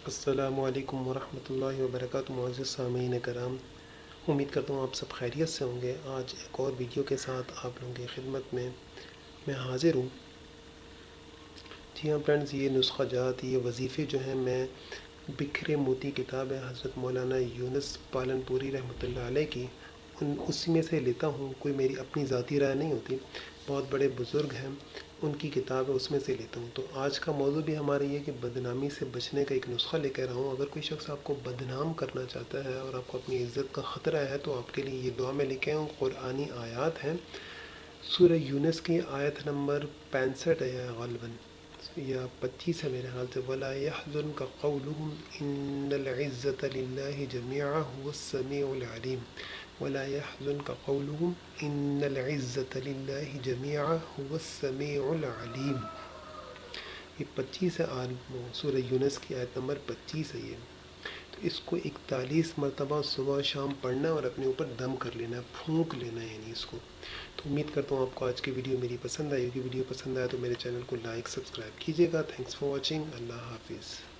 السلام علیکم ورحمۃ اللہ وبرکاتہ۔ معزز سامعین کرام، امید کرتا ہوں آپ سب خیریت سے ہوں گے۔ آج ایک اور ویڈیو کے ساتھ آپ لوگوں کی خدمت میں حاضر ہوں۔ جی ہاں فرینڈز، یہ نسخہ جات، یہ وظیفے جو ہیں، میں بکھرے موتی کتاب ہے حضرت مولانا یونس پالن پوری رحمۃ اللہ علیہ کی، اسی میں سے لیتا ہوں۔ کوئی میری اپنی ذاتی رائے نہیں ہوتی، بہت بڑے بزرگ ہیں ان کی کتاب ہے، اس میں سے لیتا ہوں۔ تو آج کا موضوع بھی ہمارا یہ کہ بدنامی سے بچنے کا ایک نسخہ لے کر رہا ہوں۔ اگر کوئی شخص آپ کو بدنام کرنا چاہتا ہے اور آپ کو اپنی عزت کا خطرہ ہے تو آپ کے لیے یہ دعا میں لکھے ہوں۔ قرآنی آیات ہیں، سورہ یونس کی آیت نمبر 65 ہے غالباً، یا 25 ہے میرے خیال سے۔ وَلَا يَحْزُنْكَ قَوْلُهُمْ إِنَّ الْعِزَّةَ لِلَّهِ جَمِيعًا هُوَ السَّمِيعُ الْعَلِيمُ وَلَا يَحْزُنْكَ قَوْلُهُمْ إِنَّ الْعِزَّةَ لِلَّهِ جَمِيعًا هُوَ السَّمِيعُ الْعَلِيمُ۔ یہ 25 ہے، سورہ یونس کی آیت نمبر 25 ہے یہ۔ تو اس کو 41 مرتبہ صبح شام پڑھنا ہے اور اپنے اوپر دم کر لینا ہے، پھونک لینا ہے یعنی اس کو۔ تو امید کرتا ہوں آپ کو آج کی ویڈیو میری پسند آئی ہوگی۔ ویڈیو پسند آئے تو میرے چینل کو لائک سبسکرائب کیجیے گا۔ Thanks for watching. اللہ حافظ۔